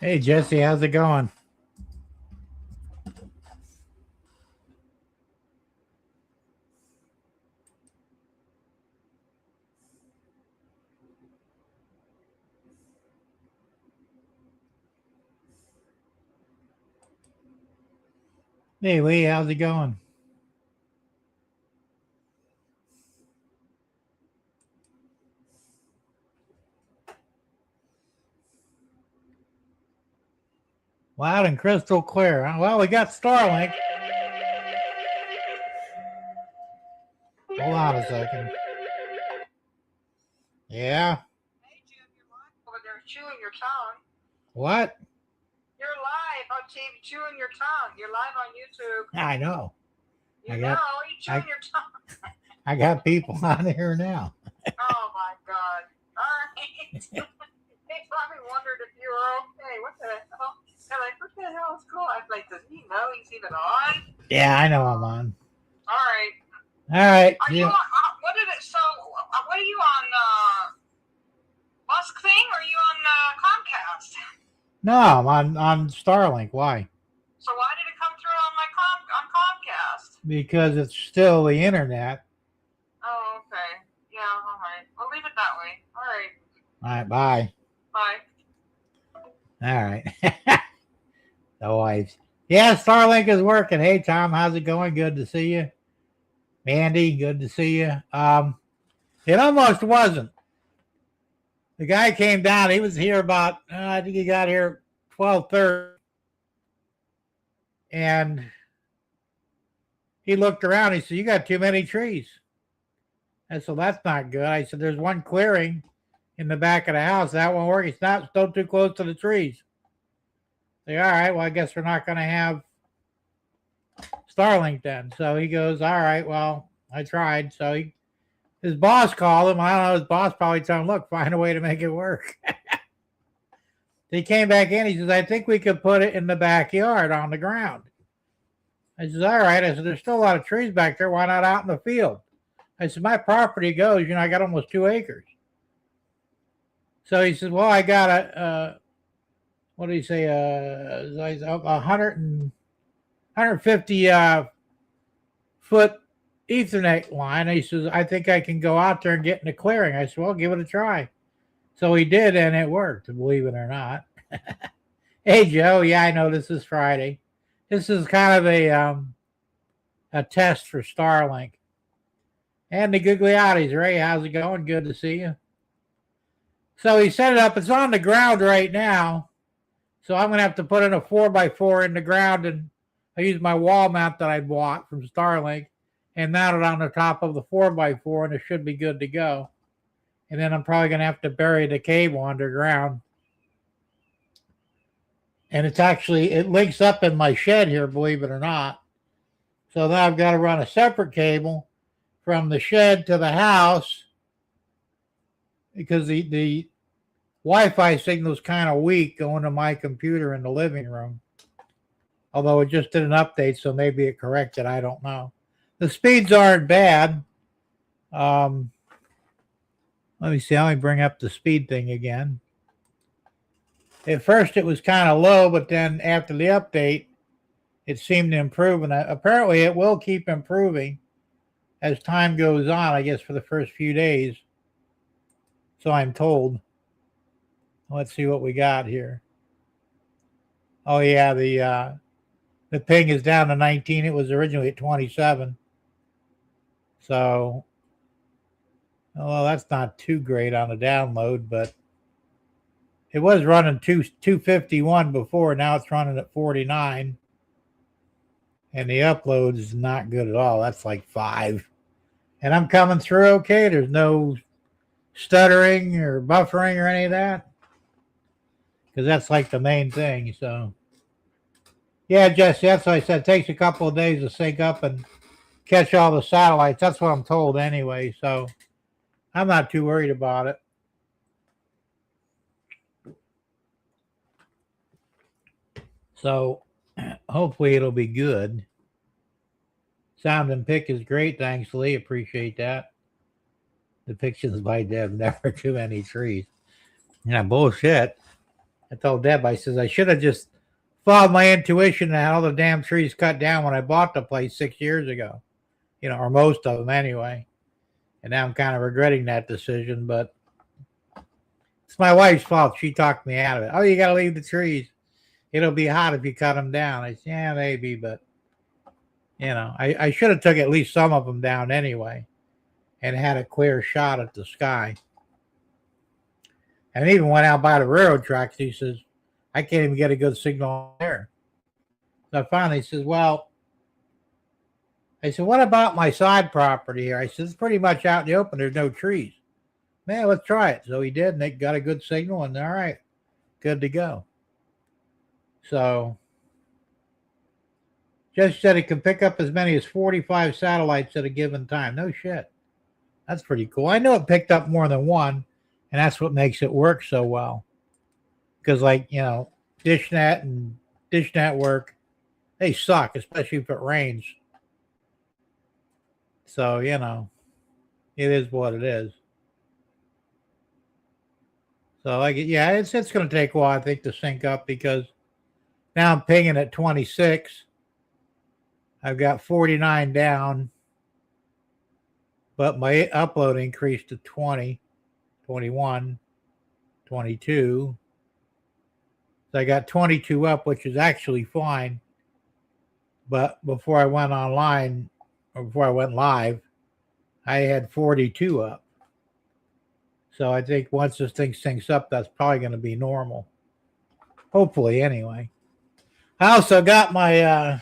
Hey, Jesse, how's it going? Hey, Lee, how's it going? Loud and crystal clear. Huh? Well, we got Starlink. Hold on a second. Yeah. Hey, Jim, you're live over there chewing your tongue. What? You're live on TV chewing your tongue. You're live on YouTube. I know. You're chewing your tongue. I got people on here now. Oh, my God. All right. They probably wondered if you were okay. What the hell? They're like, what the hell is going on? I'm like, does he know he's even on? Yeah, I know I'm on. All right. All right. Are you on, what are you on, Musk thing, or are you on Comcast? No, I'm on Starlink. Why? So why did it come through on Comcast? Because it's still the internet. Oh, okay. Yeah, all right. I'll leave it that way. All right. All right, bye. Bye. All right. The wives. Yeah, Starlink is working. Hey, Tom, how's it going? Good to see you. Mandy, good to see you. It almost wasn't. The guy came down. He was here about, I think he got here 12:30. And he looked around. He said, "You got too many trees." I said, "That's not good." I said, "There's one clearing in the back of the house. That won't work. It's not still too close to the trees." Say, "All right, well, I guess we're not going to have Starlink then." So he goes, "All right, well, I tried." So his boss called him. I don't know. His boss probably told him, "Look, find a way to make it work." He came back in. He says, "I think we could put it in the backyard on the ground." I said, "All right." I said, "There's still a lot of trees back there. Why not out in the field?" I said, "My property goes, I got almost 2 acres." So he said, "Well, I got what did he say? 150 foot Ethernet line." He says, "I think I can go out there and get in the clearing." I said, "Well, give it a try." So he did, and it worked, believe it or not. Hey, Joe. Yeah, I know this is Friday. This is kind of a test for Starlink. And the Gugliotis. Ray, how's it going? Good to see you. So he set it up. It's on the ground right now. So I'm going to have to put in a 4x4 in the ground, and I use my wall mount that I bought from Starlink and mount it on the top of the 4x4, and it should be good to go. And then I'm probably going to have to bury the cable underground. And it links up in my shed here, believe it or not. So now I've got to run a separate cable from the shed to the house because the Wi-Fi signal is kind of weak going to my computer in the living room. Although it just did an update, so maybe it corrected. I don't know. The speeds aren't bad. Let me see. Let me bring up the speed thing again. At first, it was kind of low, but then after the update, it seemed to improve. And apparently, it will keep improving as time goes on, I guess, for the first few days. So I'm told. Let's see what we got here. Oh, yeah, the ping is down to 19. It was originally at 27. So, well, that's not too great on the download, but it was running 251 before. Now it's running at 49. And the upload is not good at all. That's like 5. And I'm coming through okay. There's no stuttering or buffering or any of that. Because that's like the main thing. So, yeah, Jesse, that's what I said. It takes a couple of days to sync up and catch all the satellites. That's what I'm told anyway. So, I'm not too worried about it. So, hopefully it'll be good. Sound and pick is great. Thanks, Lee. Appreciate that. Depictions by Deb. Never too many trees. Yeah, bullshit. I told Deb, I says, I should have just followed my intuition and had all the damn trees cut down when I bought the place 6 years ago, or most of them anyway. And now I'm kind of regretting that decision, but it's my wife's fault. She talked me out of it. Oh, you got to leave the trees. It'll be hot if you cut them down. I said, yeah, maybe, but I should have took at least some of them down anyway and had a clear shot at the sky. And even went out by the railroad tracks. He says, I can't even get a good signal there. So finally he says, well, I said, what about my side property here? I said, it's pretty much out in the open. There's no trees. Man, let's try it. So he did, and they got a good signal, and all right, good to go. So just said it can pick up as many as 45 satellites at a given time. No shit. That's pretty cool. I know it picked up more than one, and that's what makes it work so well. Because, DishNet and Dish Network, they suck, especially if it rains. So, it is what it is. So, it's going to take a while, I think, to sync up because now I'm pinging at 26. I've got 49 down, but my upload increased to 20, 21, 22. So I got 22 up, which is actually fine. But before I went online, or before I went live, I had 42 up. So I think once this thing syncs up, that's probably going to be normal. Hopefully, anyway. I also got my,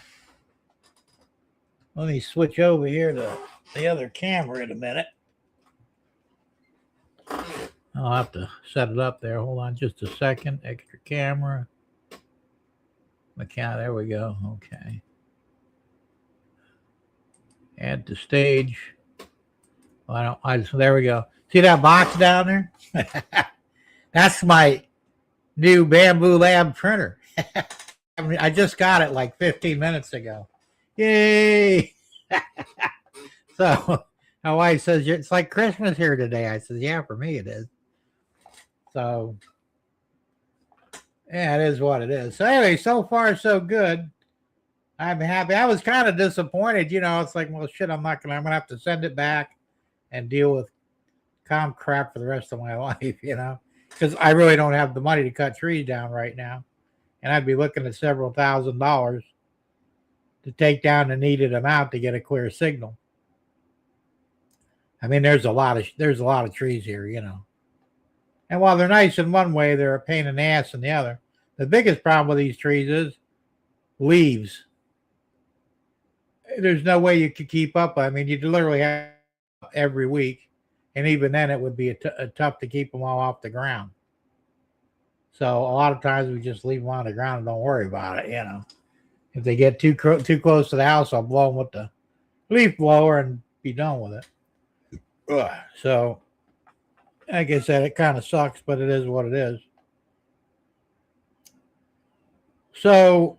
let me switch over here to the other camera in a minute. I'll have to set it up there. Hold on just a second. Extra camera. Okay, there we go. Okay. Add to stage. There we go. See that box down there? That's my new Bamboo Lab printer. I just got it like 15 minutes ago. Yay! So my wife says, it's like Christmas here today. I said, yeah, for me it is. So, yeah, it is what it is. So anyway, so far so good. I'm happy. I was kind of disappointed. It's like, well, shit, I'm going to have to send it back and deal with comp crap for the rest of my life, because I really don't have the money to cut trees down right now. And I'd be looking at several $1,000s to take down the needed amount to get a clear signal. I mean, there's a lot of trees here, And while they're nice in one way, they're a pain in the ass in the other. The biggest problem with these trees is leaves. There's no way you could keep up. I mean, you'd literally have every week. And even then, it would be tough to keep them all off the ground. So a lot of times we just leave them on the ground and don't worry about it, If they get too close to the house, I'll blow them with the leaf blower and be done with it. So, like I said, it kind of sucks, but it is what it is. So,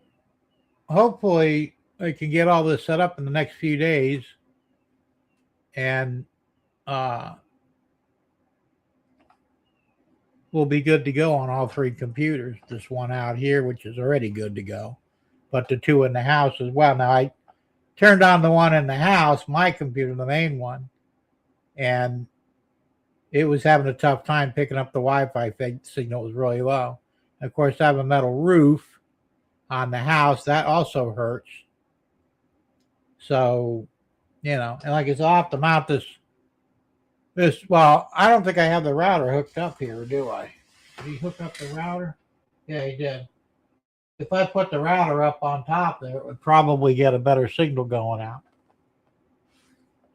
hopefully, I can get all this set up in the next few days. And we'll be good to go on all three computers. This one out here, which is already good to go. But the two in the house as well. Now, I turned on the one in the house, my computer, the main one, and it was having a tough time picking up the Wi-Fi signal. Was really low. And of course, I have a metal roof on the house. That also hurts. So, and like I said, I'll have to mount this. Well, I don't think I have the router hooked up here, do I? Did he hook up the router? Yeah, he did. If I put the router up on top there, it would probably get a better signal going out.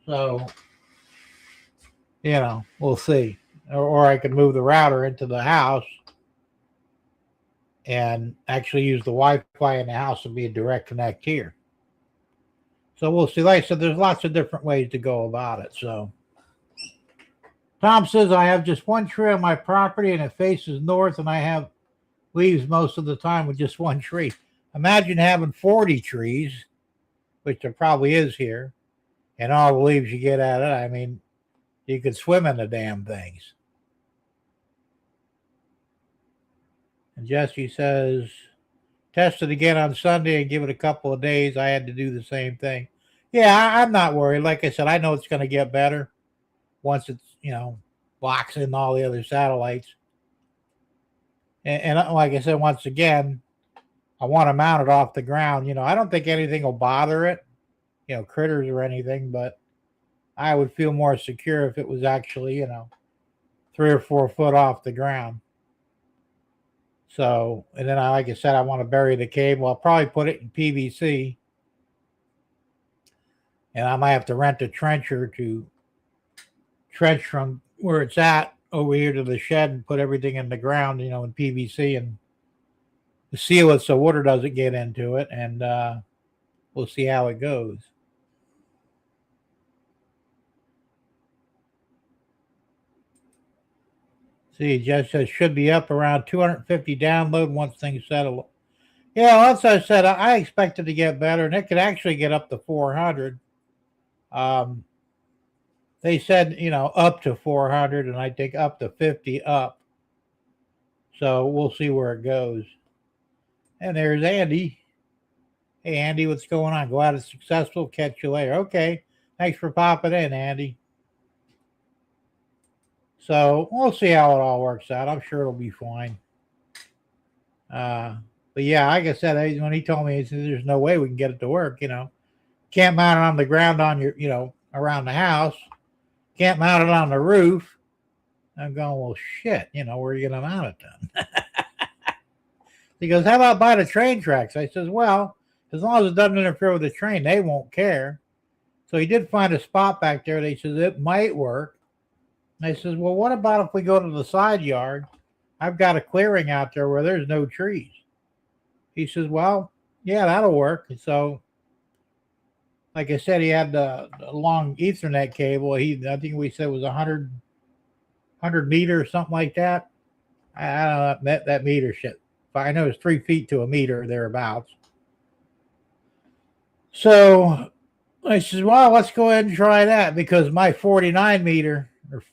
So, we'll see. Or I could move the router into the house and actually use the Wi-Fi in the house and be a direct connect here. So we'll see. Like I said, there's lots of different ways to go about it. So Tom says, I have just one tree on my property and it faces north and I have leaves most of the time with just one tree. Imagine having 40 trees, which there probably is here, and all the leaves you get out of it. I mean, you could swim in the damn things. And Jesse says, test it again on Sunday and give it a couple of days. I had to do the same thing. Yeah, I'm not worried. Like I said, I know it's going to get better once it's, locks in all the other satellites. And like I said, once again, I want to mount it off the ground. I don't think anything will bother it, critters or anything, but I would feel more secure if it was actually, 3 or 4 foot off the ground. So, and then like I said, I want to bury the cable. I'll probably put it in PVC. And I might have to rent a trencher to trench from where it's at over here to the shed and put everything in the ground, in PVC and seal it so water doesn't get into it. And we'll see how it goes. See, Jeff says should be up around 250 download once things settle. Yeah, once I said I expect it to get better, and it could actually get up to 400. They said, up to 400, and I think up to 50 up. So we'll see where it goes. And there's Andy. Hey, Andy, what's going on? Go out as successful. Catch you later. Okay. Thanks for popping in, Andy. So we'll see how it all works out. I'm sure it'll be fine. But yeah, like I said, when he told me, he said, there's no way we can get it to work, Can't mount it on the ground on your, around the house. Can't mount it on the roof. I'm going, well, shit, where are you going to mount it then? He goes, how about by the train tracks? I says, well, as long as it doesn't interfere with the train, they won't care. So he did find a spot back there. He says, it might work. And I says, well, what about if we go to the side yard? I've got a clearing out there where there's no trees. He says, well, yeah, that'll work. And so, like I said, he had the long Ethernet cable. I think we said it was 100 meter or something like that. I don't know that meter shit. I know it's 3 feet to a meter thereabouts. So I said, well, let's go ahead and try that because my 49 meter or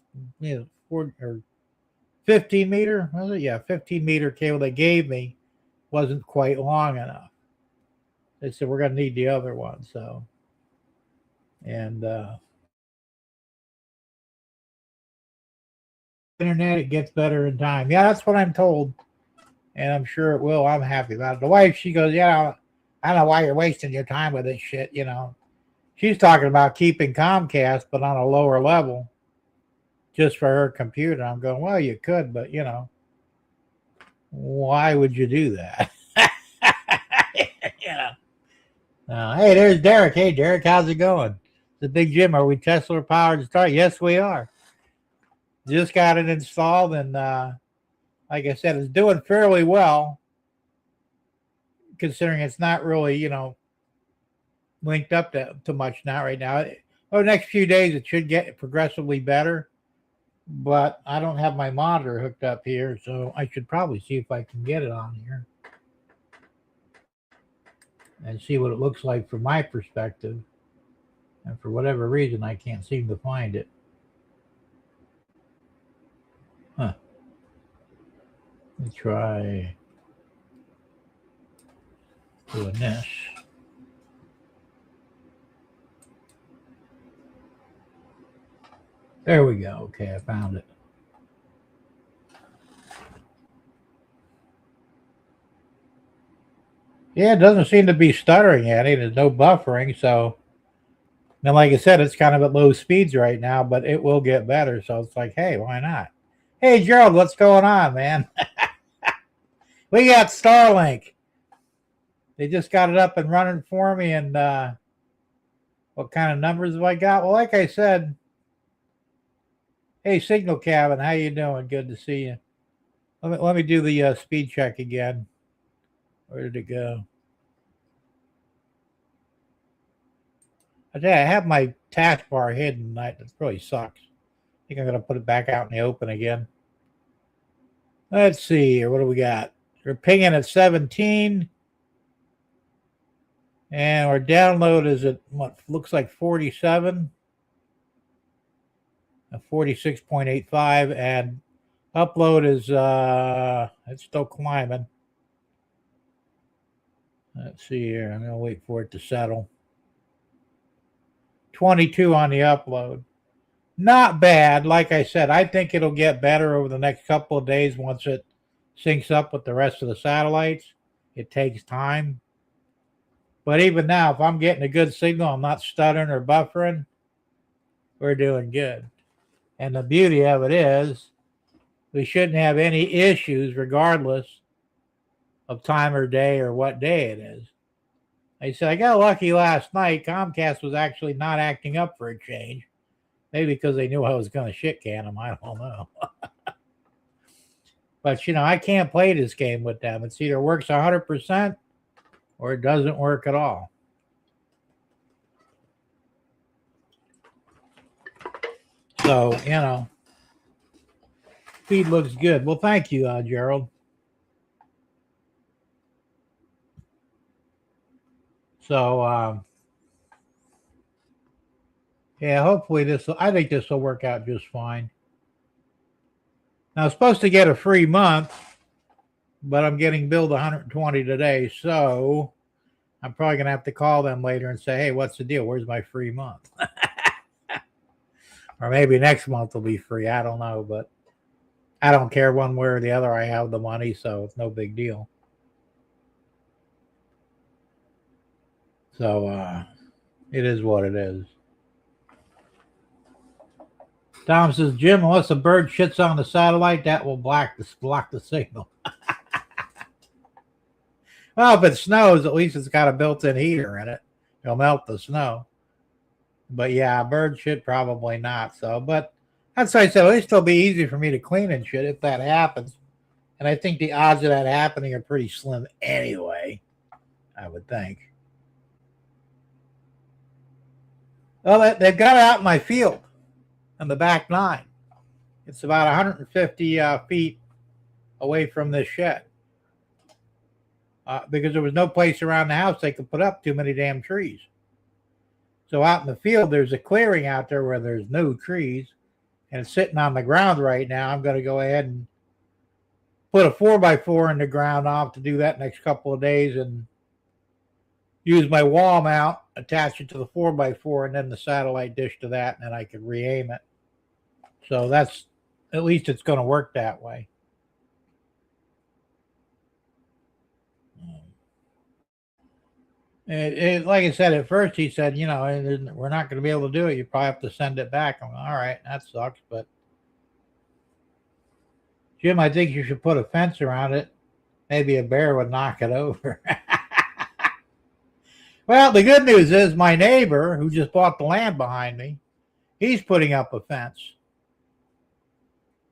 15 meter, was it? Yeah, 15 meter cable they gave me wasn't quite long enough. They said we're going to need the other one. So, and internet, it gets better in time. Yeah, that's what I'm told. And I'm sure it will. I'm happy about it. The wife, she goes, yeah, I don't know why you're wasting your time with this shit, She's talking about keeping Comcast, but on a lower level, just for her computer. I'm going, well, you could, but, why would you do that? Hey, there's Derek. Hey, Derek, how's it going? The Big Jim, are we Tesla powered to start? Yes, we are. Just got it installed, and like I said, it's doing fairly well, considering it's not really, linked up to much now right now. Over the next few days, it should get progressively better, but I don't have my monitor hooked up here, so I should probably see if I can get it on here and see what it looks like from my perspective. And for whatever reason, I can't seem to find it. Huh. Let me try doing this. There we go. Okay, I found it. Yeah, it doesn't seem to be stuttering at it. There's no buffering. So, now, like I said, it's kind of at low speeds right now, but it will get better. So it's like, hey, why not? Hey, Gerald, what's going on, man? We got Starlink. They just got it up and running for me. And what kind of numbers have I got? Well, like I said, hey, Signal Cabin, how you doing? Good to see you. Let me do the speed check again. Where did it go? I tell you, I have my taskbar hidden. That really sucks. I think I'm going to put it back out in the open again. Let's see here. What do we got? We're pinging at 17. And our download is at what looks like 47. 46.85. And Upload is it's still climbing. Let's see here. I'm gonna wait for it to settle. 22 on the upload. Not bad. Like I said, I think it'll get better over the next couple of days once it syncs up with the rest of the satellites. It takes time. But even now, if I'm getting a good signal, I'm not stuttering or buffering, we're doing good. And the beauty of it is we shouldn't have any issues regardless of time or day or what day it is. I said, I got lucky last night. Comcast was actually not acting up for a change. Maybe because they knew I was going to shit can them. I don't know. But, I can't play this game with them. It's either works 100% or it doesn't work at all. So, feed looks good. Well, thank you, Gerald. So, yeah, hopefully I think this will work out just fine. Now, I'm supposed to get a free month, but I'm getting billed 120 today. So I'm probably going to have to call them later and say, hey, what's the deal? Where's my free month? Or maybe next month will be free. I don't know, but I don't care one way or the other. I have the money, so it's no big deal. So it is what it is. Tom says, Jim, unless a bird shits on the satellite, that will block the signal. Well, if it snows, at least it's got a built-in heater in it. It'll melt the snow. But yeah, bird shit probably not. So, but that's why I said at least it'll be easy for me to clean and shit if that happens. And I think the odds of that happening are pretty slim anyway, I would think. Well, they've got it out in my field on the back 9. It's about 150 feet away from this shed. Because there was no place around the house they could put up too many damn trees. So out in the field, there's a clearing out there where there's no trees, and it's sitting on the ground right now. I'm going to go ahead and put a 4x4 in the ground. I'll have to do that next couple of days and use my wall mount, attach it to the 4x4, and then the satellite dish to that, and then I could re-aim it. So that's, at least it's going to work that way. Like I said, at first he said, we're not going to be able to do it. You probably have to send it back. I'm like, all right, that sucks. But Jim, I think you should put a fence around it. Maybe a bear would knock it over. Well, the good news is my neighbor who just bought the land behind me, he's putting up a fence.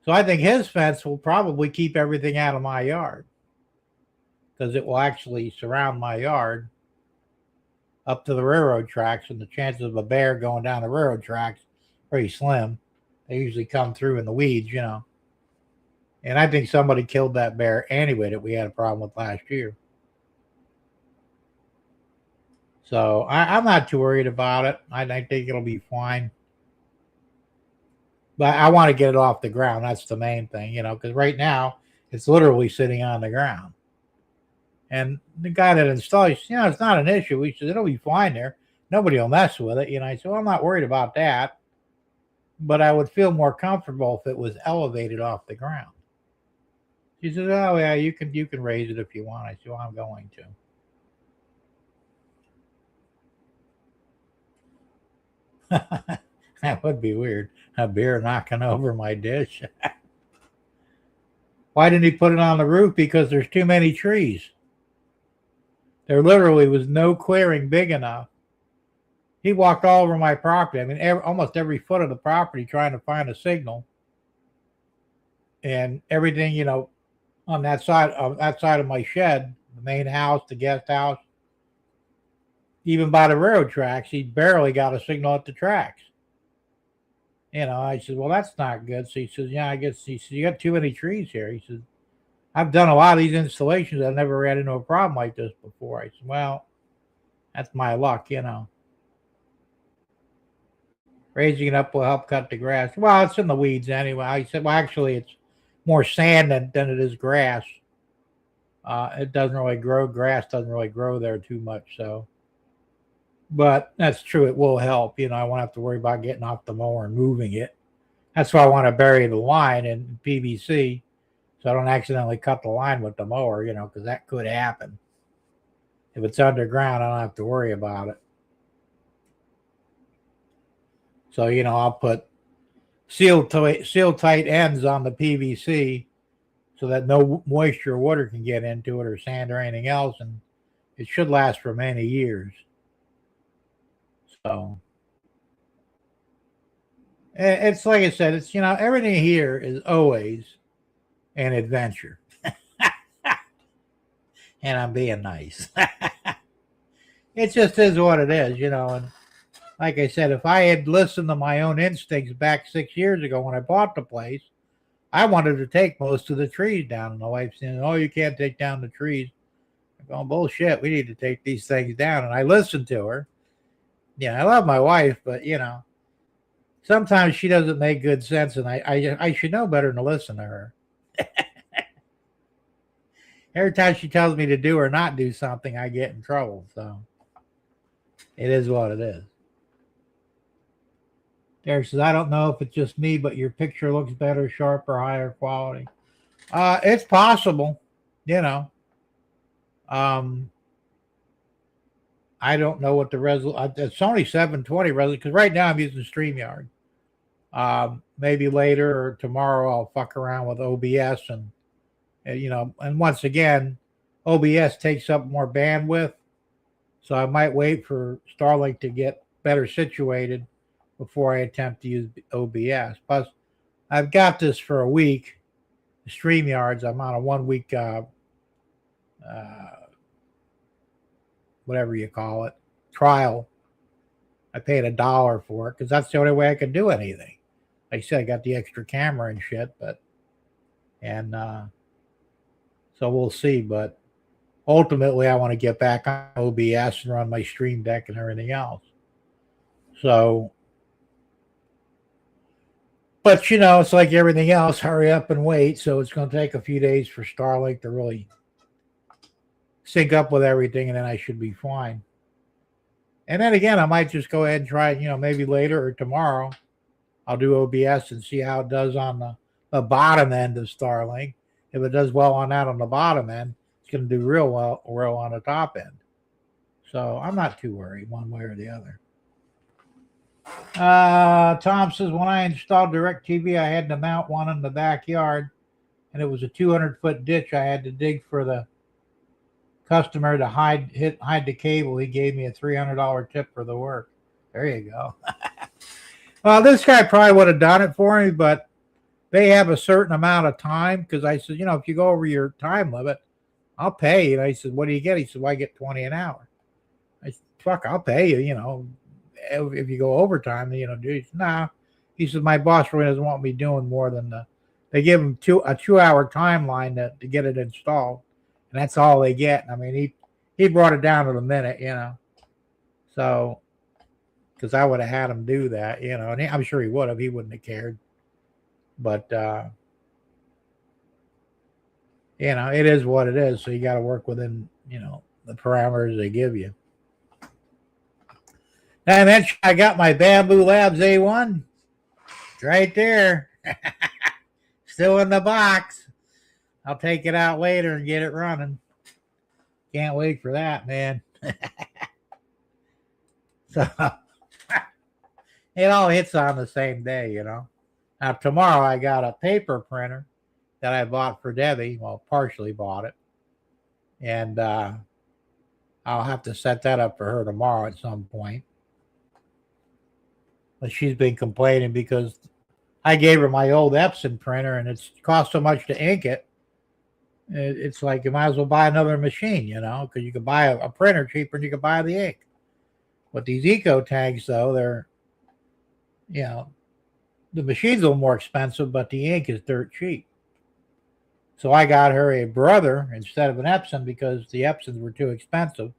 So I think his fence will probably keep everything out of my yard because it will actually surround my yard up to the railroad tracks, and the chances of a bear going down the railroad tracks pretty slim. They usually come through in the weeds, And I think somebody killed that bear anyway that we had a problem with last year. So I'm not too worried about it. I think it'll be fine. But I want to get it off the ground. That's the main thing, because right now it's literally sitting on the ground. And the guy that installed it, it's not an issue. He says, it'll be fine there. Nobody will mess with it. I said, well, I'm not worried about that. But I would feel more comfortable if it was elevated off the ground. She says, oh, yeah, you can raise it if you want. I said, well, I'm going to. That would be weird. A bear knocking over my dish. Why didn't he put it on the roof? Because there's too many trees. There literally was no clearing big enough. He walked all over my property. I mean, almost every foot of the property trying to find a signal. And everything, on that side of my shed, the main house, the guest house, even by the railroad tracks, he barely got a signal at the tracks. I said, well, that's not good. So he says, yeah, I guess you got too many trees here. He said, I've done a lot of these installations. I've never ran into a problem like this before. I said, well, that's my luck, Raising it up will help cut the grass. Well, it's in the weeds anyway. I said, well, actually, it's more sand than it is grass. It doesn't really grow. Grass doesn't really grow there too much. So, but that's true. It will help. I won't have to worry about getting off the mower and moving it. That's why I want to bury the line in PVC, so I don't accidentally cut the line with the mower. Because that could happen. If it's underground, I don't have to worry about it. So I'll put seal tight ends on the PVC so that no moisture or water can get into it or sand or anything else, and it should last for many years. So it's like I said, it's everything here is always an adventure. And I'm being nice. It just is what it is, and like I said, if I had listened to my own instincts back 6 years ago when I bought the place, I wanted to take most of the trees down. And my wife said, "Oh, you can't take down the trees." I'm going, "Bullshit, we need to take these things down." And I listened to her. Yeah, I love my wife, but sometimes she doesn't make good sense, and I should know better than to listen to her. Every time she tells me to do or not do something, I get in trouble. So it is what it is. Derek says, "I don't know if it's just me, but your picture looks better, sharper, higher quality." It's possible, I don't know what the resolution. It's only 720 resolution because right now I'm using StreamYard. Maybe later or tomorrow I'll fuck around with OBS and once again, OBS takes up more bandwidth, so I might wait for Starlink to get better situated before I attempt to use OBS. Plus, I've got this for a week. StreamYards, I'm on a 1 week, whatever you call it, trial. I paid $1 for it because that's the only way I can do anything. Like I said, I got the extra camera and shit, so we'll see. But ultimately, I want to get back on OBS and run my Stream Deck and everything else. So, but it's like everything else, hurry up and wait. So it's going to take a few days for Starlink to really sync up with everything, and then I should be fine. And then again, I might just go ahead and try it, maybe later or tomorrow. I'll do OBS and see how it does on the bottom end of Starlink. If it does well on that on the bottom end, it's going to do real well on the top end. So I'm not too worried one way or the other. Tom says, when I installed DirecTV, I had to mount one in the backyard, and it was a 200-foot ditch I had to dig for the customer to hide the cable. He gave me a $300 tip for the work. There you go. Well, this guy probably would have done it for me, but they have a certain amount of time because I said, if you go over your time limit, I'll pay you. And I said, what do you get? He said, well, I get 20 an hour. I said, fuck, I'll pay you, if you go overtime, dude. Nah. He said, my boss really doesn't want me doing more than they give him a 2-hour timeline to get it installed. And that's all they get. I mean, he brought it down to the minute, So, because I would have had him do that, and I'm sure he would have. He wouldn't have cared. But, it is what it is. So you got to work within, the parameters they give you. Now I mentioned I got my Bamboo Labs A1. It's right there. Still in the box. I'll take it out later and get it running. Can't wait for that, man. So it all hits on the same day, Now tomorrow I got a paper printer that I bought for Debbie. Well, partially bought it. And I'll have to set that up for her tomorrow at some point. But she's been complaining because I gave her my old Epson printer and it's cost so much to ink it. It's like you might as well buy another machine, because you can buy a printer cheaper than you can buy the ink. But these eco tags, though, they're, the machine's a little more expensive, but the ink is dirt cheap. So I got her a Brother instead of an Epson because the Epsons were too expensive.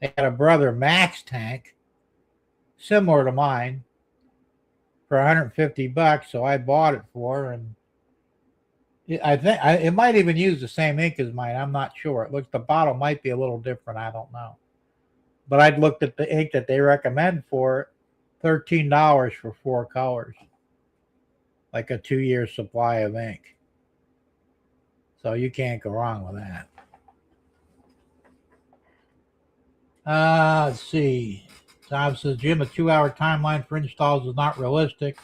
They had a Brother Max tank, similar to mine, for $150. So I bought it for her, and I think it might even use the same ink as mine. I'm not sure. It looks the bottle might be a little different. I don't know. But I'd looked at the ink that they recommend for it, $13 for 4 colors, like a 2-year supply of ink. So you can't go wrong with that. Let's see. Tom says, Jim, a 2-hour timeline for installs is not realistic.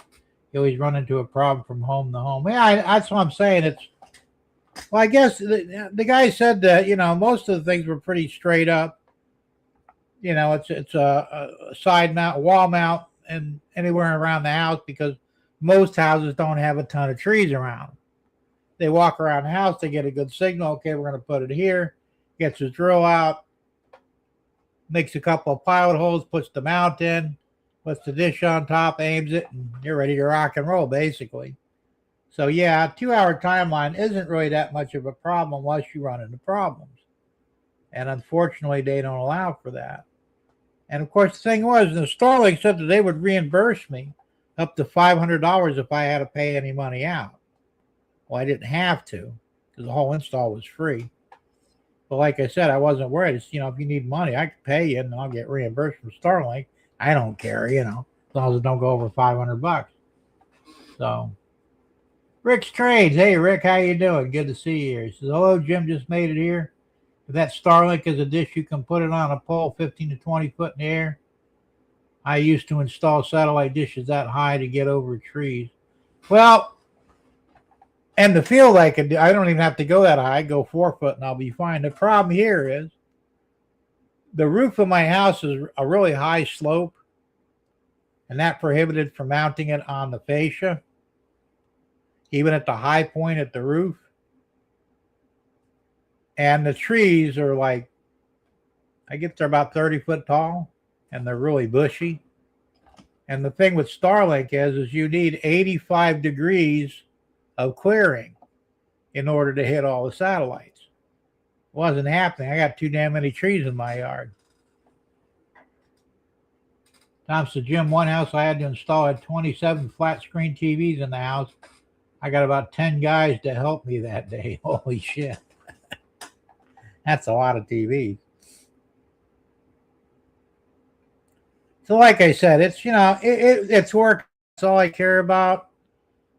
You always run into a problem from home to home. Yeah, that's what I'm saying. Well, I guess the guy said that, most of the things were pretty straight up. It's a side mount, wall mount, and anywhere around the house, because most houses don't have a ton of trees around. They walk around the house, they get a good signal. Okay, we're going to put it here. Gets his drill out, makes a couple of pilot holes, puts the mount in, puts the dish on top, aims it, and you're ready to rock and roll, basically. So yeah, 2-hour timeline isn't really that much of a problem unless you run into problems. And unfortunately, they don't allow for that. And of course, the thing was, the Starlink said that they would reimburse me up to $500 if I had to pay any money out. Well, I didn't have to because the whole install was free. But like I said, I wasn't worried. It's, if you need money, I can pay you and I'll get reimbursed from Starlink. I don't care, as long as it don't go over $500. So, Rick's Trades. Hey, Rick, how you doing? Good to see you here. He says, hello, Jim, just made it here. If that Starlink is a dish, you can put it on a pole 15 to 20 foot in the air. I used to install satellite dishes that high to get over trees. Well, and the field I don't even have to go that high. I go 4 foot and I'll be fine. The problem here is the roof of my house is a really high slope, and that prohibited from mounting it on the fascia, even at the high point at the roof. And the trees are like, I guess they're about 30 foot tall, and they're really bushy. And the thing with Starlink is you need 85 degrees of clearing in order to hit all the satellites. It wasn't happening. I got too damn many trees in my yard. Tom said, Jim, one house I had to install had 27 flat screen TVs in the house. I got about 10 guys to help me that day. Holy shit. That's a lot of TVs. So like I said, it's, it's work. That's all I care about.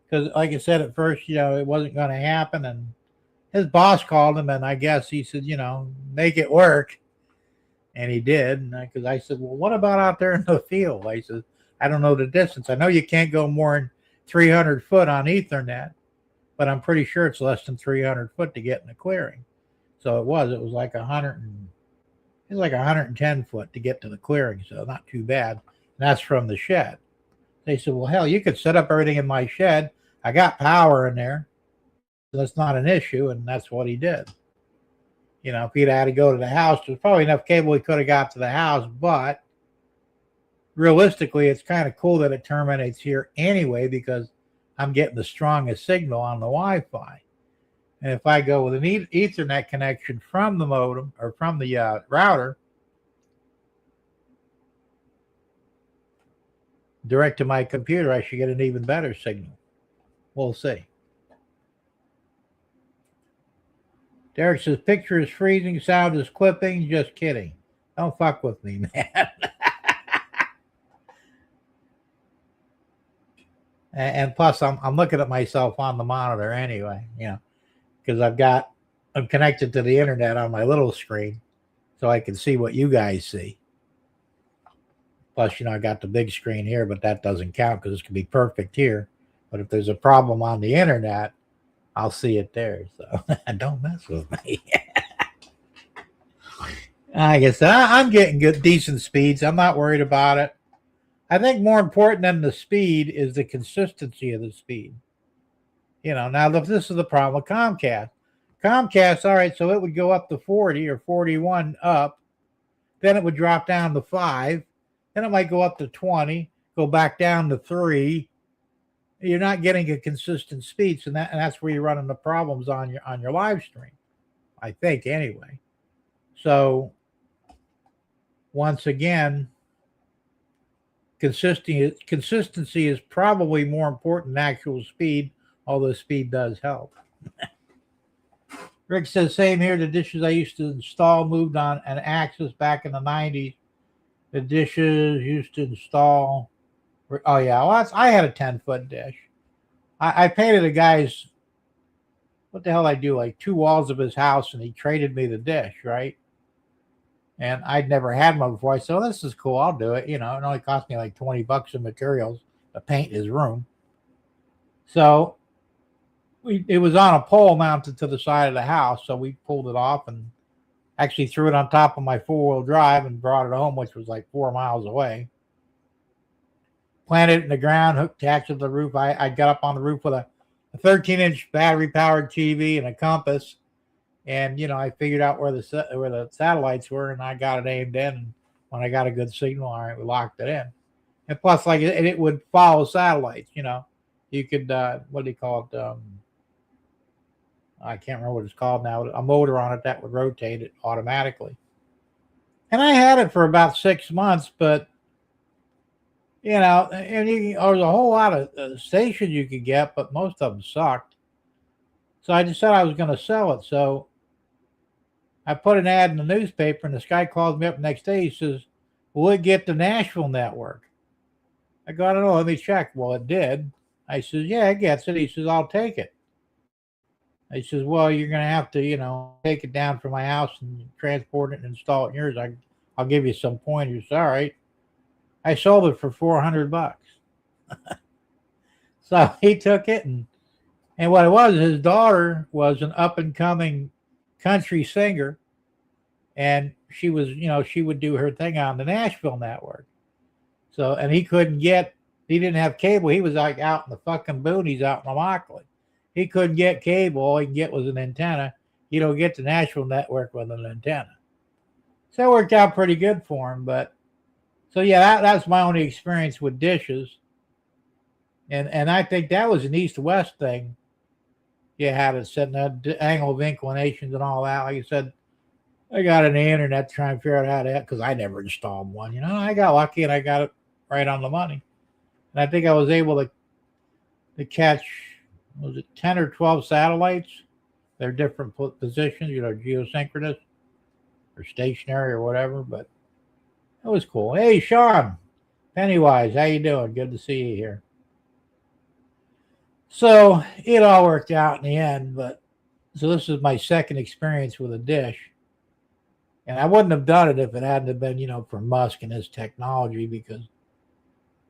Because like I said at first, it wasn't going to happen. And his boss called him, and I guess he said, make it work. And he did. And because I said, well, what about out there in the field? I said, I don't know the distance. I know you can't go more than 300 foot on Ethernet, but I'm pretty sure it's less than 300 foot to get in the clearing. So it was like 110 foot to get to the clearing. So not too bad. And that's from the shed. They said, well, hell, you could set up everything in my shed. I got power in there. So that's not an issue. And that's what he did. If he'd had to go to the house, there's probably enough cable he could have got to the house. But realistically, it's kind of cool that it terminates here anyway, because I'm getting the strongest signal on the Wi-Fi. And if I go with an Ethernet connection from the modem or from the router direct to my computer, I should get an even better signal. We'll see. Derek says, picture is freezing, sound is clipping. Just kidding. Don't fuck with me, man. And plus, I'm looking at myself on the monitor anyway, because I'm connected to the internet on my little screen, so I can see what you guys see. Plus, I got the big screen here, but that doesn't count because this can be perfect here. But if there's a problem on the internet, I'll see it there. So don't mess with me. I guess I'm getting decent speeds. I'm not worried about it. I think more important than the speed is the consistency of the speed. Now this is the problem with Comcast. Comcast, all right, so it would go up to 40 or 41 up. Then it would drop down to 5. Then it might go up to 20, go back down to 3. You're not getting a consistent speed, and that's where you're running the problems on your live stream, I think, anyway. So once again, consistency is probably more important than actual speed, although speed does help. Rick says, same here. The dishes I used to install moved on an axis back in the 90s. The dishes used to install. Oh, yeah. Well, I had a 10-foot dish. I painted a guy's, what the hell I do, like 2 walls of his house, and he traded me the dish, right? And I'd never had one before. I said, oh, this is cool. I'll do it. It only cost me like $20 in materials to paint his room. So it was on a pole mounted to the side of the house. So we pulled it off and actually threw it on top of my 4-wheel drive and brought it home, which was like 4 miles away. Planted it in the ground, hooked tacks to the roof. I got up on the roof with a 13-inch battery-powered TV and a compass. And, I figured out where the satellites were, and I got it aimed in. And when I got a good signal, all right, we locked it in. And plus, like, it would follow satellites, You could, what do you call it? I can't remember what it's called now. A motor on it that would rotate it automatically. And I had it for about 6 months, but, and there was a whole lot of stations you could get, but most of them sucked. So I decided I was going to sell it. So I put an ad in the newspaper, and this guy calls me up the next day. He says, will it get the Nashville network? I go, I don't know. Let me check. Well, it did. I says, yeah, it gets it. He says, I'll take it. He says, well, you're going to have to, take it down from my house and transport it and install it in yours. I'll give you some pointers. All right. I sold it for $400. So he took it, and what it was, his daughter was an up-and-coming country singer, and she was, she would do her thing on the Nashville network. So, and he didn't have cable. He was like out in the fucking boonies out in Immokalee. He couldn't get cable. All he could get was an antenna. You don't get the Nashville network with an antenna. So it worked out pretty good for him. But so yeah, that's my only experience with dishes. And I think that was an east-west thing. You had it setting that angle of inclinations and all that. Like I said, I got on the internet to try and figure out how to, because I never installed one. I got lucky and I got it right on the money. And I think I was able to catch, was it 10 or 12 satellites? They're different positions, geosynchronous or stationary or whatever. But it was cool. Hey, Sean Pennywise, how you doing? Good to see you here. So it all worked out in the end. But so this is my second experience with a dish. And I wouldn't have done it if it hadn't have been, for Musk and his technology, because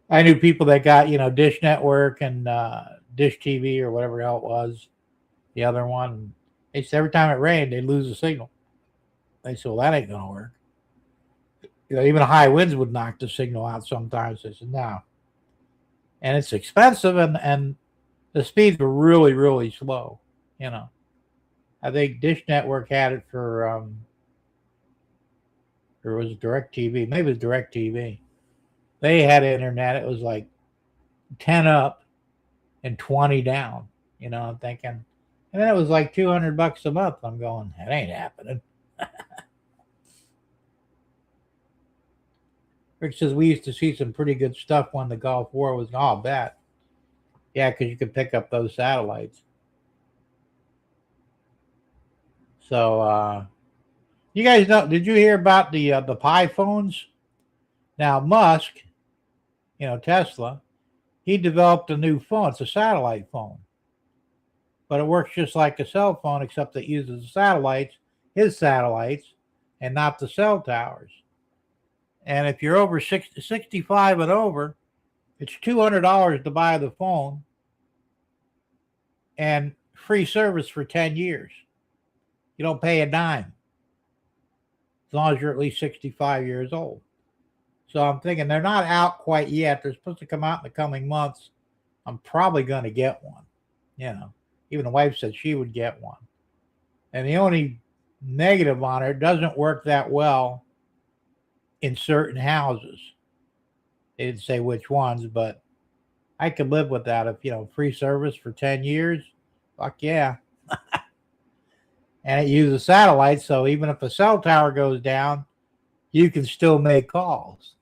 I knew people that got, Dish Network and Dish TV or whatever the hell it was, the other one. They said every time it rained, they'd lose the signal. They said, well, that ain't going to work. Even high winds would knock the signal out sometimes. I said, no. And it's expensive, and the speeds were really, really slow. I think Dish Network had it for, or was it DirecTV? Maybe it was DirecTV. They had internet. It was like 10 up and 20 down. I'm thinking. And then it was like $200 a month. I'm going, that ain't happening. Rick says we used to see some pretty good stuff when the Gulf War was all bad. Yeah, because you could pick up those satellites. So, you guys know? Did you hear about the Pi phones? Now Musk, Tesla, he developed a new phone. It's a satellite phone, but it works just like a cell phone, except it uses his satellites, and not the cell towers. And if you're over 65 and over, it's $200 to buy the phone and free service for 10 years. You don't pay a dime as long as you're at least 65 years old. So I'm thinking they're not out quite yet. They're supposed to come out in the coming months. I'm probably going to get one. Even the wife said she would get one. And the only negative on it doesn't work that well in certain houses. They didn't say which ones, but I could live with that if, free service for 10 years. Fuck yeah. And it uses satellites, so even if a cell tower goes down, you can still make calls.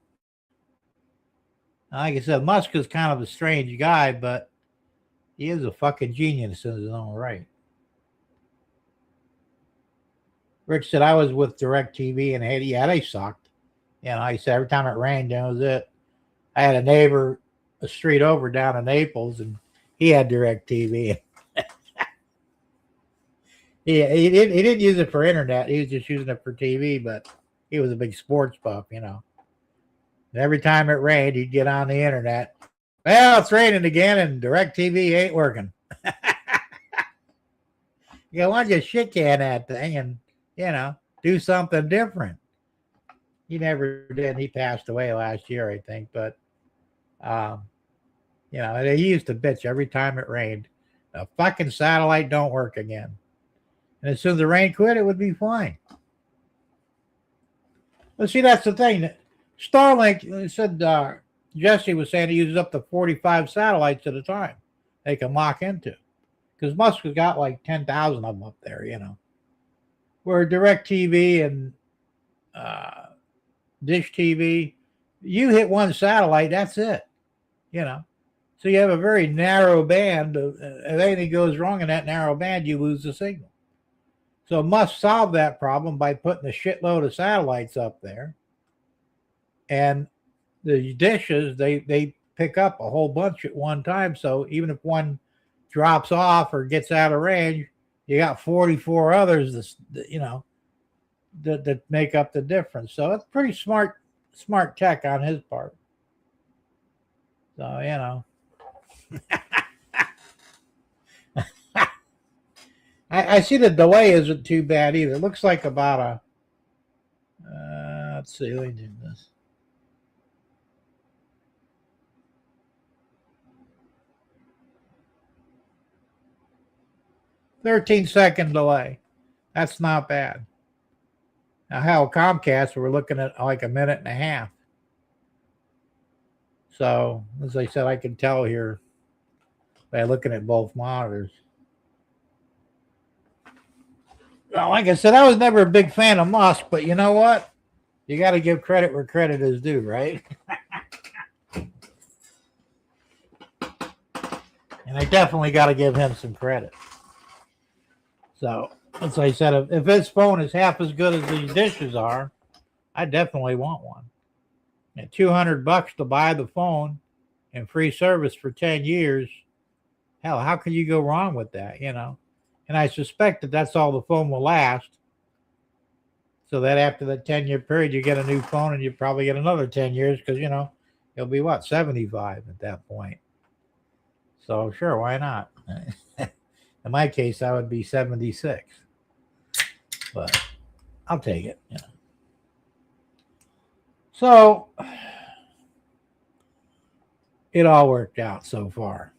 Like I said, Musk is kind of a strange guy, but he is a fucking genius in his own right. Rich said I was with DirecTV in Haiti. Yeah, they sucked. You know, he said every time it rained, that was it. I had a neighbor a street over down in Naples, and he had DirecTV. He didn't use it for internet. He was just using it for TV, but he was a big sports buff, you know. And every time it rained, he'd get on the internet. Well, it's raining again, and DirecTV ain't working. You know, why don't you shit can that thing and, you know, do something different? He never did. He passed away last year, I think. But, you know, he used to bitch every time it rained. The fucking satellite don't work again. And as soon as the rain quit, it would be fine. But see, that's the thing. Starlink said Jesse was saying he uses up to 45 satellites at a time they can lock into. Because Musk has got like 10,000 of them up there, you know. Where DirecTV and Dish TV, you hit one satellite, that's it, you know. So you have a very narrow band. If anything goes wrong in that narrow band, you lose the signal. So Musk solved that problem by putting a shitload of satellites up there. And the dishes, they pick up a whole bunch at one time. So even if one drops off or gets out of range, you got 44 others that, you know, that make up the difference. So it's pretty smart tech on his part. So, you know. I see the delay isn't too bad either. It looks like about a let's see, let me do this. "13-second delay. That's not bad. Now, hell, Comcast, we're looking at like a minute and a half. So, as I said, I can tell here by looking at both monitors. Well, like I said, I was never a big fan of Musk, but you know what? You got to give credit where credit is due, right? And I definitely got to give him some credit. So, as I said, if his phone is half as good as these dishes are, I definitely want one. At $200 to buy the phone and free service for 10 years, hell, how can you go wrong with that, you know? And I suspect that that's all the phone will last. So that after that 10-year period, you get a new phone and you probably get another 10 years because, you know, it'll be what, 75 at that point. So sure, why not? In my case, I would be 76. But I'll take it, you know. So it all worked out so far.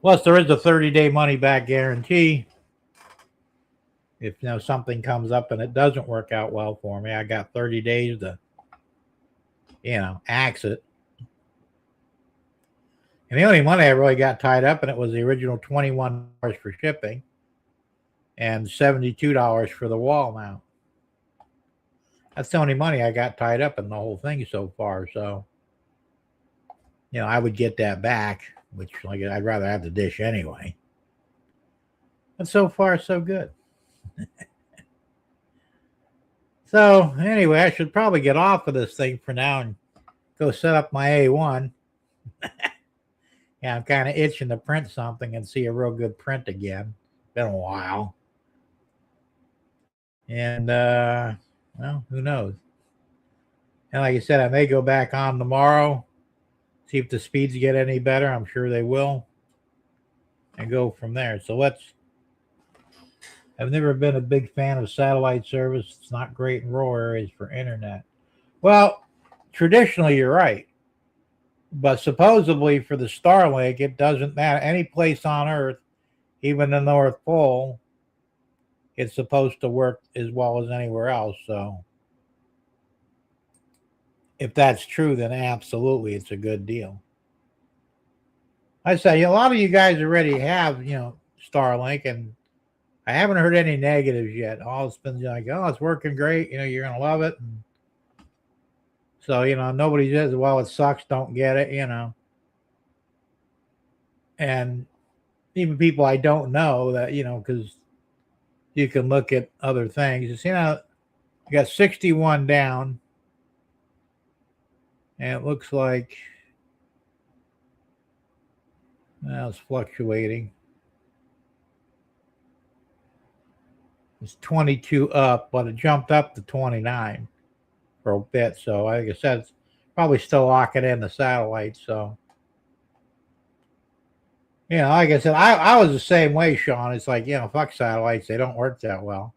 Plus, there is a 30-day money-back guarantee. If, you know, something comes up and it doesn't work out well for me, I got 30 days to, you know, axe it. And the only money I really got tied up in it was the original $21 for shipping and $72 for the wall mount. That's the only money I got tied up in the whole thing so far. So, you know, I would get that back, which, like, I'd rather have the dish anyway. But so far, so good. So, anyway, I should probably get off of this thing for now and go set up my A1. Yeah, I'm kind of itching to print something and see a real good print again. Been a while. And, well, who knows? And like I said, I may go back on tomorrow, see if the speeds get any better. I'm sure they will. And go from there. So I've never been a big fan of satellite service. It's not great in rural areas for internet. Well, traditionally, you're right. But supposedly for the Starlink, it doesn't matter. Any place on Earth, even the North Pole, it's supposed to work as well as anywhere else. So if that's true, then absolutely it's a good deal. I say a lot of you guys already have, you know, Starlink, and I haven't heard any negatives yet. All it's been like, oh, it's working great. You know, you're going to love it. And so, you know, nobody says, well, it sucks, don't get it, you know. And even people I don't know that, because you can look at other things. You see now, you got 61 down, and it looks like it's fluctuating. It's 22 up, but it jumped up to 29 for a bit. So like I said, it's probably still locking in the satellite. So, like I said, I was the same way, Sean. It's like, fuck satellites. They don't work that well.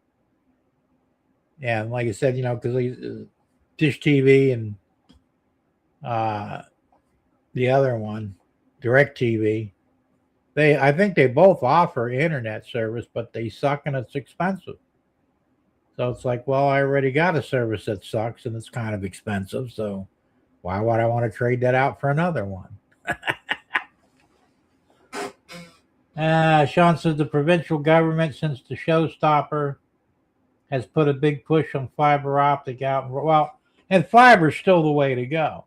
And like I said, because Dish TV and the other one, Direct TV, I think they both offer internet service, but they suck and it's expensive. So it's like, well, I already got a service that sucks and it's kind of expensive. So why would I want to trade that out for another one? Sean says the provincial government, since the showstopper, has put a big push on fiber optic out. Well, and fiber's still the way to go.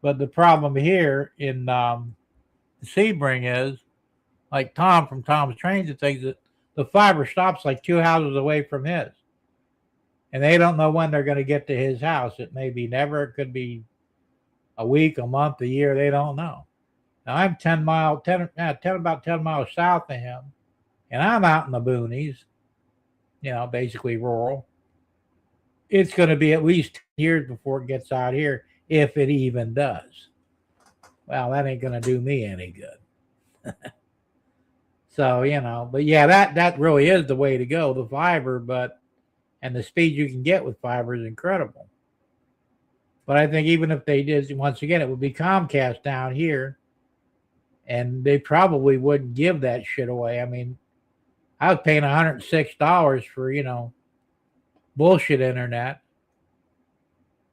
But the problem here in Sebring is, like Tom from Tom's Trains and things, that the fiber stops like 2 houses away from his. And they don't know when they're going to get to his house. It may be never. It could be a week, a month, a year. They don't know. Now I'm about 10 miles south of him, and I'm out in the boonies, basically rural. It's going to be at least 10 years before it gets out here, if it even does. Well, that ain't going to do me any good. So, but yeah, that really is the way to go, the fiber, and the speed you can get with fiber is incredible. But I think even if they did, once again, it would be Comcast down here, and they probably wouldn't give that shit away. I mean, I was paying $106 for, bullshit internet,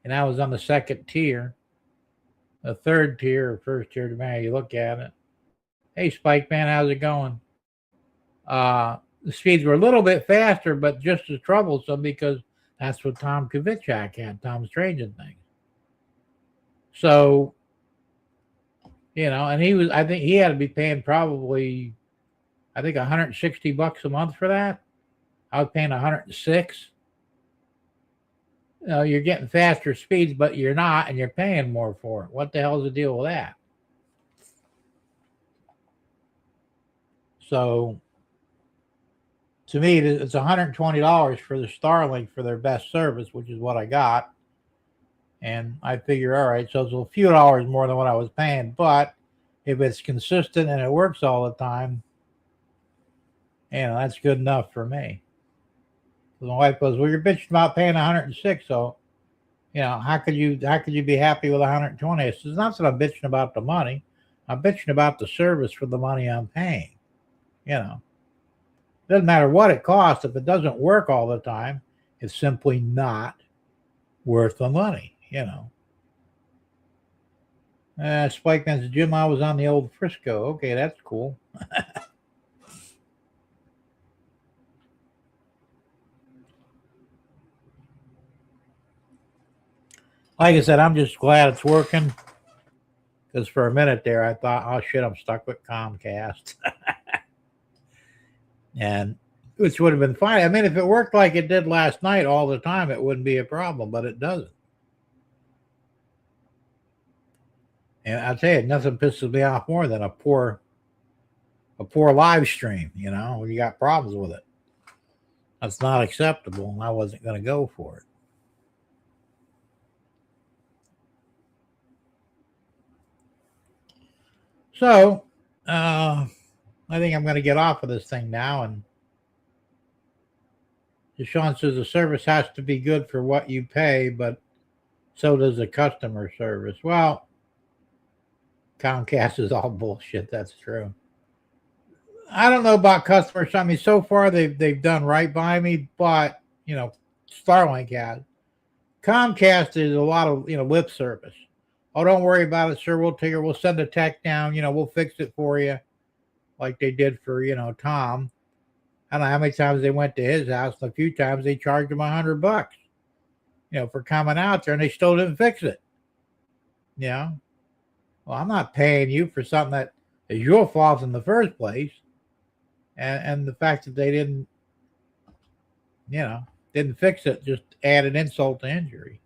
and I was on the second tier. The third tier or first tier, depending how you look at it. Hey, Spike Man, how's it going? The speeds were a little bit faster, but just as troublesome because that's what Tom Kovichak had, Tom's Trains and things. So, and I think he had to be paying probably, $160 a month for that. I was paying 106. You're getting faster speeds, but you're not, and you're paying more for it. What the hell's the deal with that? So, to me, it's $120 for the Starlink for their best service, which is what I got. And I figure, all right, so it's a few dollars more than what I was paying. But if it's consistent and it works all the time, that's good enough for me. So my wife goes, well, you're bitching about paying 106, so how could you be happy with 120? I says, it's not that I'm bitching about the money. I'm bitching about the service for the money I'm paying. Doesn't matter what it costs. If it doesn't work all the time, it's simply not worth the money, Spike Man's Jim, I was on the old Frisco. Okay, that's cool. Like I said, I'm just glad it's working. Because for a minute there, I thought, oh shit, I'm stuck with Comcast. And which would have been fine. I mean, if it worked like it did last night all the time, it wouldn't be a problem, but it doesn't. And I'll tell you, nothing pisses me off more than a poor live stream, when you got problems with it. That's not acceptable, and I wasn't going to go for it. So, I think I'm going to get off of this thing now. And Deshaun says the service has to be good for what you pay, but so does the customer service. Well, Comcast is all bullshit. That's true. I don't know about customers. I mean, so far they've done right by me, but Starlink has. Comcast is a lot of lip service. Oh, don't worry about it, sir. We'll send a tech down. We'll fix it for you, like they did for Tom. I don't know how many times they went to his house, and a few times they charged him $100, for coming out there, and they still didn't fix it. Well, I'm not paying you for something that is your fault in the first place. and the fact that they didn't, didn't fix it just added insult to injury.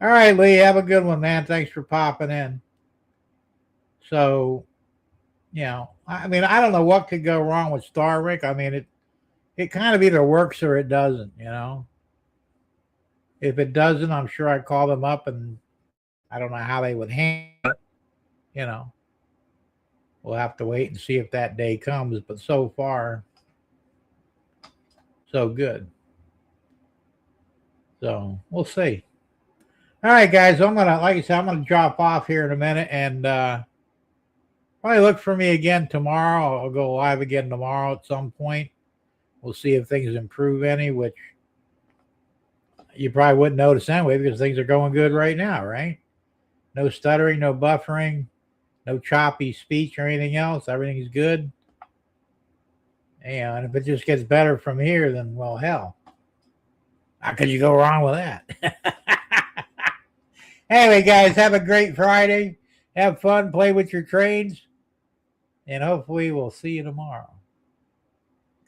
All right, Lee, have a good one, man. Thanks for popping in. So, I mean, I don't know what could go wrong with Starlink. I mean, it kind of either works or it doesn't. If it doesn't, I'm sure I'd call them up, and I don't know how they would handle it. We'll have to wait and see if that day comes. But so far, so good. So we'll see. All right, guys. Like I said, I'm gonna drop off here in a minute, and probably look for me again tomorrow. I'll go live again tomorrow at some point. We'll see if things improve any, which you probably wouldn't notice anyway because things are going good right now, right? No stuttering, no buffering, no choppy speech or anything else. Everything's good. And if it just gets better from here, then, well, hell. How could you go wrong with that? Anyway, guys, have a great Friday. Have fun, play with your trades, and hopefully we'll see you tomorrow.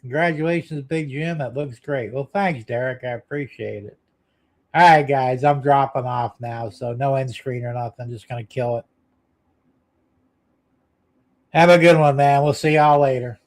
Congratulations, Big Jim. That looks great. Well, thanks, Derek. I appreciate it. All right, guys, I'm dropping off now, so no end screen or nothing. I'm just going to kill it. Have a good one, man. We'll see y'all later.